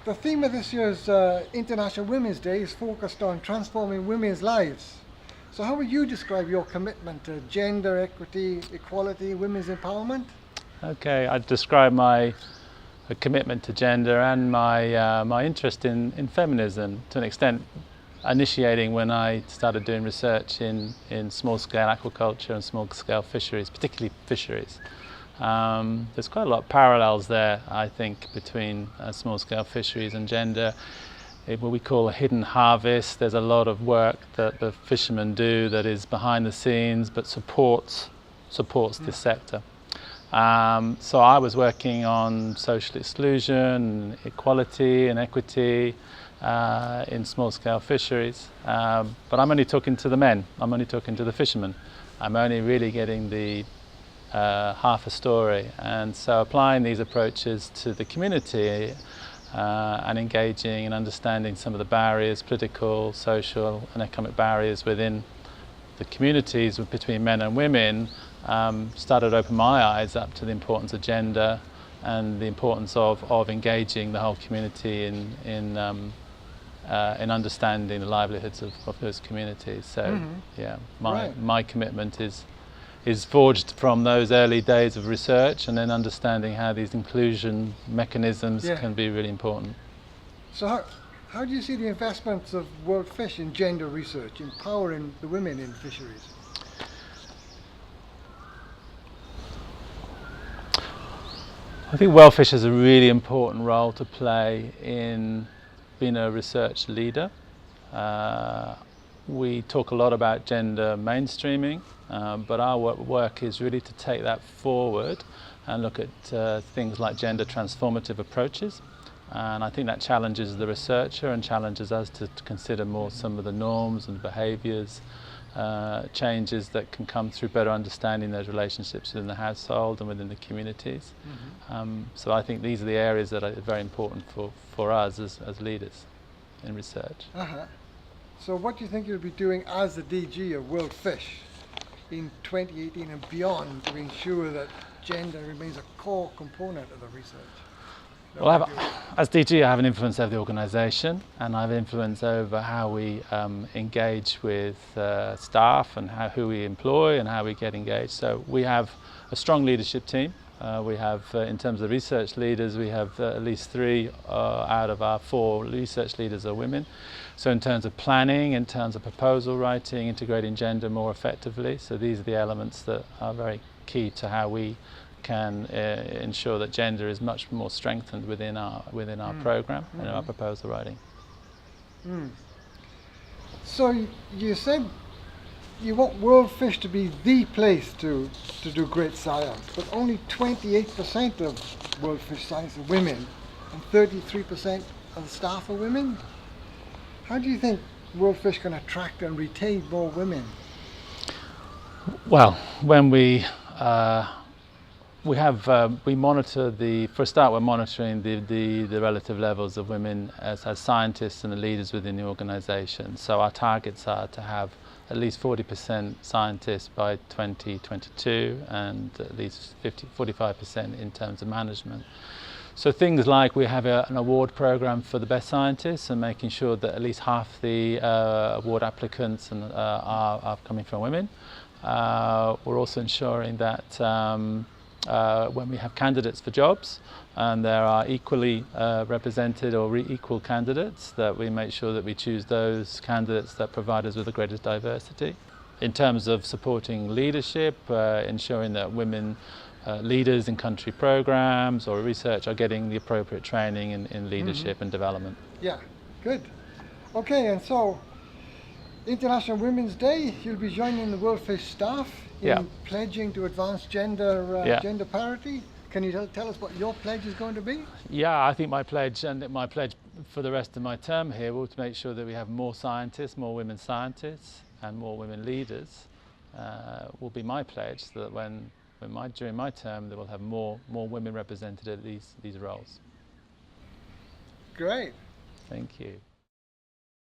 The theme of this year's International Women's Day is focused on transforming women's lives. So how would you describe your commitment to gender equity, equality, women's empowerment? Okay, I'd describe my commitment to gender and my interest in feminism to an extent, initiating when I started doing research in small-scale aquaculture and small-scale fisheries, particularly fisheries. There's quite a lot of parallels there, I think, between small-scale fisheries and gender. What we call a hidden harvest. There's a lot of work that the fishermen do that is behind the scenes but supports this sector. So I was working on social exclusion, equality and equity in small-scale fisheries, but I'm only talking to the men, I'm only talking to the fishermen. I'm only really getting the half a story, and so applying these approaches to the community and engaging and understanding some of the barriers, political, social and economic barriers within the communities between men and women, started to open my eyes up to the importance of gender and the importance of engaging the whole community in understanding the livelihoods of those communities. So yeah, my commitment is forged from those early days of research and then understanding how these inclusion mechanisms can be really important. So how do you see the investments of WorldFish in gender research, empowering the women in fisheries? I think WorldFish has a really important role to play in being a research leader. We talk a lot about gender mainstreaming, but our work is really to take that forward and look at things like gender transformative approaches. And I think that challenges the researcher and challenges us to consider more some of the norms and behaviours, changes that can come through better understanding those relationships within the household and within the communities. So I think these are the areas that are very important for us as leaders in research. So what do you think you'll be doing as the DG of WorldFish in 2018 and beyond to ensure that gender remains a core component of the research? Well, as DG, I have an influence over the organisation, and I have influence over how we engage with staff and who we employ and how we get engaged. So we have a strong leadership team. We have, in terms of research leaders, we have at least 3 out of our 4 research leaders are women. So in terms of planning, in terms of proposal writing, integrating gender more effectively, so these are the elements that are very key to how we can ensure that gender is much more strengthened within our programme and our proposal writing. So you said you want WorldFish to be the place to do great science, but only 28% of WorldFish science are women and 33% of the staff are women. How do you think WorldFish can attract and retain more women? Well, when we monitor for a start, we're monitoring the relative levels of women as scientists and the leaders within the organisation. So our targets are to have at least 40% scientists by 2022 and at least 45% in terms of management. So things like we have an award program for the best scientists and making sure that at least half the award applicants are coming from women. We're also ensuring that when we have candidates for jobs and there are equally represented or equal candidates, that we make sure that we choose those candidates that provide us with the greatest diversity. In terms of supporting leadership, ensuring that women leaders in country programs or research are getting the appropriate training in leadership and development. Yeah, good. Okay, and so International Women's Day, you'll be joining the WorldFish staff in pledging to advance gender parity. Can you tell us what your pledge is going to be? Yeah, I think my pledge for the rest of my term here will to make sure that we have more scientists, more women scientists and more women leaders will be my pledge, so that during my term that we'll have more women represented at these roles. Great. Thank you.